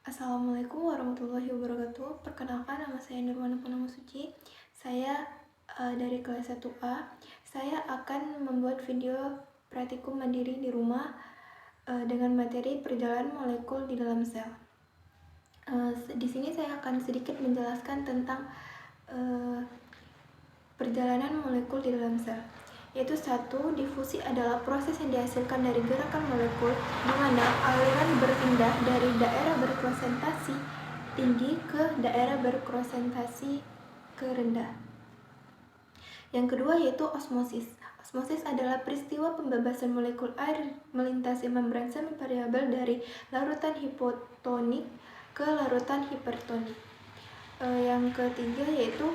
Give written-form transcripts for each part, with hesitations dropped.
Assalamualaikum warahmatullahi wabarakatuh. Perkenalkan, nama saya Nurwana Purnama Suci. Saya dari kelas 1A. Saya akan membuat video praktikum mandiri di rumah dengan materi perjalanan molekul di dalam sel. Di sini saya akan sedikit menjelaskan tentang perjalanan molekul di dalam sel. Yaitu satu, difusi adalah proses yang dihasilkan dari gerakan molekul di mana aliran berpindah dari daerah berkonsentrasi tinggi ke daerah berkonsentrasi ke rendah. Yang kedua yaitu osmosis. Osmosis adalah peristiwa pembebasan molekul air melintasi membran semi variabel dari larutan hipotonik ke larutan hipertonik. Yang ketiga yaitu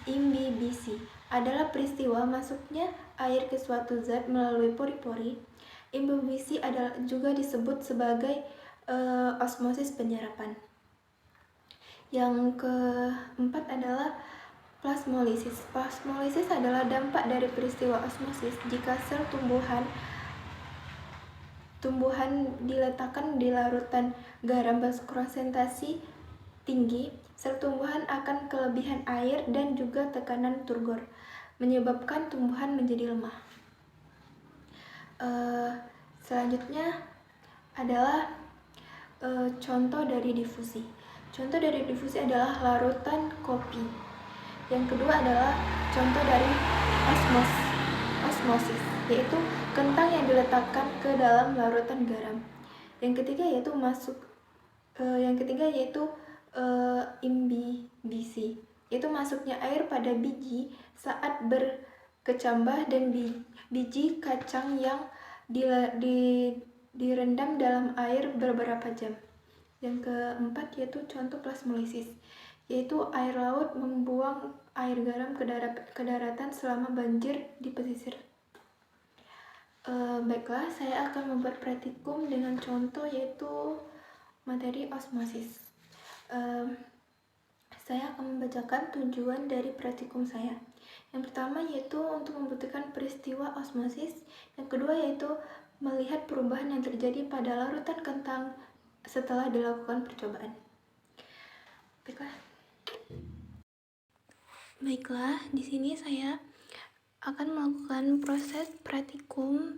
imbibisi adalah peristiwa masuknya air ke suatu zat melalui pori-pori. Imbibisi adalah juga disebut sebagai osmosis penyerapan. Yang keempat adalah plasmolisis. Plasmolisis adalah dampak dari peristiwa osmosis jika sel tumbuhan diletakkan di larutan garam berkonsentrasi tinggi, sel tumbuhan akan kelebihan air dan juga tekanan turgor, menyebabkan tumbuhan menjadi lemah. Selanjutnya adalah contoh dari difusi. Contoh dari difusi adalah larutan kopi. Yang kedua adalah contoh dari osmosis, yaitu kentang yang diletakkan ke dalam larutan garam. Yang ketiga yaitu imbibisi, yaitu masuknya air pada biji saat berkecambah dan biji kacang yang direndam dalam air beberapa jam. Yang keempat yaitu contoh plasmolisis, yaitu air laut membuang air garam ke daratan selama banjir di pesisir. Baiklah, saya akan membuat praktikum dengan contoh yaitu materi osmosis. Saya akan membacakan tujuan dari praktikum saya. Yang pertama yaitu untuk membuktikan peristiwa osmosis. Yang kedua yaitu melihat perubahan yang terjadi pada larutan kentang setelah dilakukan percobaan. Baiklah, di sini saya akan melakukan proses praktikum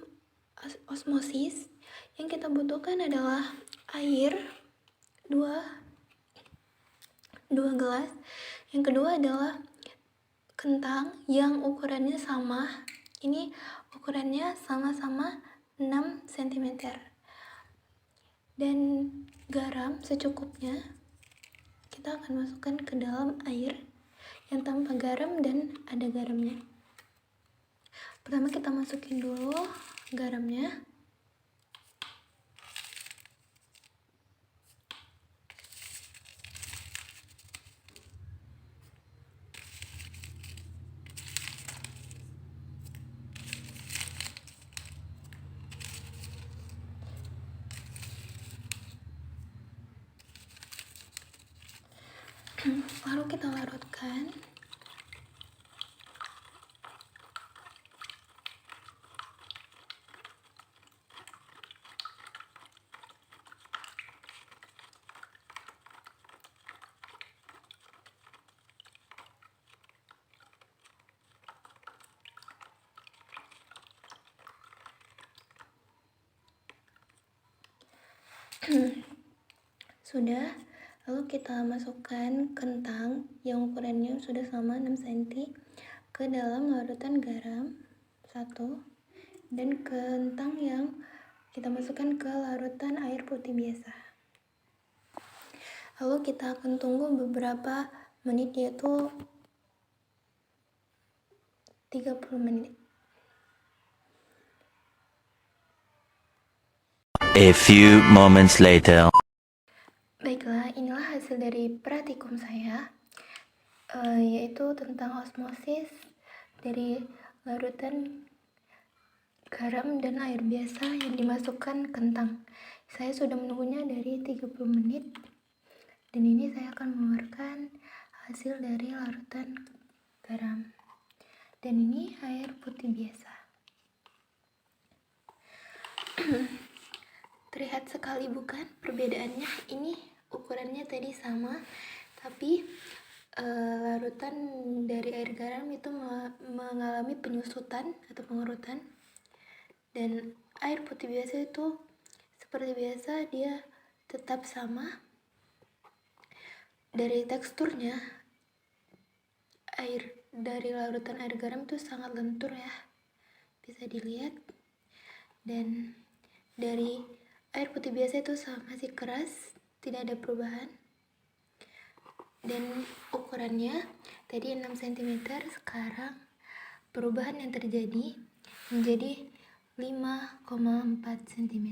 osmosis. Yang kita butuhkan adalah air 2 gelas. Yang kedua adalah kentang yang ukurannya sama. Ini ukurannya sama-sama 6 cm. Dan garam secukupnya. Kita akan masukkan ke dalam air yang tanpa garam dan ada garamnya. Pertama kita masukin dulu garamnya. Lalu kita larutkan. Sudah, lalu kita masukkan kentang yang ukurannya sudah sama 6 cm ke dalam larutan garam 1, dan kentang yang kita masukkan ke larutan air putih biasa. Lalu kita akan tunggu beberapa menit, yaitu 30 menit. A few moments later. Baiklah, inilah hasil dari praktikum saya, yaitu tentang osmosis dari larutan garam dan air biasa yang dimasukkan kentang. Saya sudah menunggunya dari 30 menit, dan ini saya akan mengeluarkan hasil dari larutan garam. Dan ini air putih biasa. Terlihat sekali bukan perbedaannya? Ini ukurannya tadi sama, tapi larutan dari air garam itu mengalami penyusutan atau pengerutan, dan air putih biasa itu seperti biasa dia tetap sama. Dari teksturnya, air dari larutan air garam itu sangat lentur ya, bisa dilihat. Dan dari air putih biasa itu masih keras, tidak ada perubahan. Dan ukurannya tadi 6 cm, sekarang perubahan yang terjadi menjadi 5,4 cm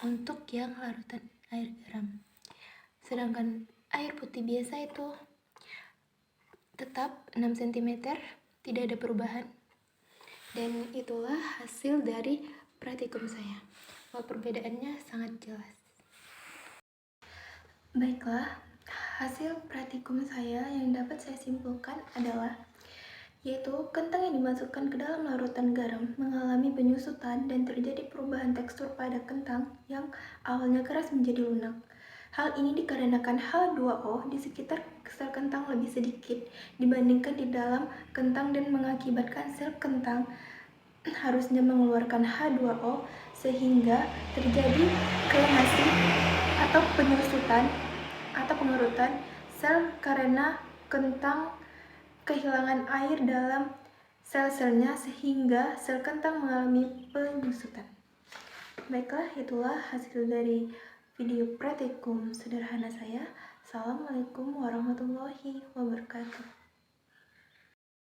untuk yang larutan air garam. Sedangkan air putih biasa itu tetap 6 cm, tidak ada perubahan. Dan itulah hasil dari praktikum saya. Bahwa perbedaannya sangat jelas. Baiklah, hasil praktikum saya yang dapat saya simpulkan adalah yaitu kentang yang dimasukkan ke dalam larutan garam mengalami penyusutan dan terjadi perubahan tekstur pada kentang yang awalnya keras menjadi lunak. Hal ini dikarenakan H2O di sekitar sel kentang lebih sedikit dibandingkan di dalam kentang dan mengakibatkan sel kentang harusnya mengeluarkan H2O sehingga terjadi klemasi atau penyusutan atau pengerutan sel karena kentang kehilangan air dalam sel-selnya sehingga sel kentang mengalami penyusutan. Baiklah, itulah hasil dari video praktikum sederhana saya. Assalamualaikum warahmatullahi wabarakatuh.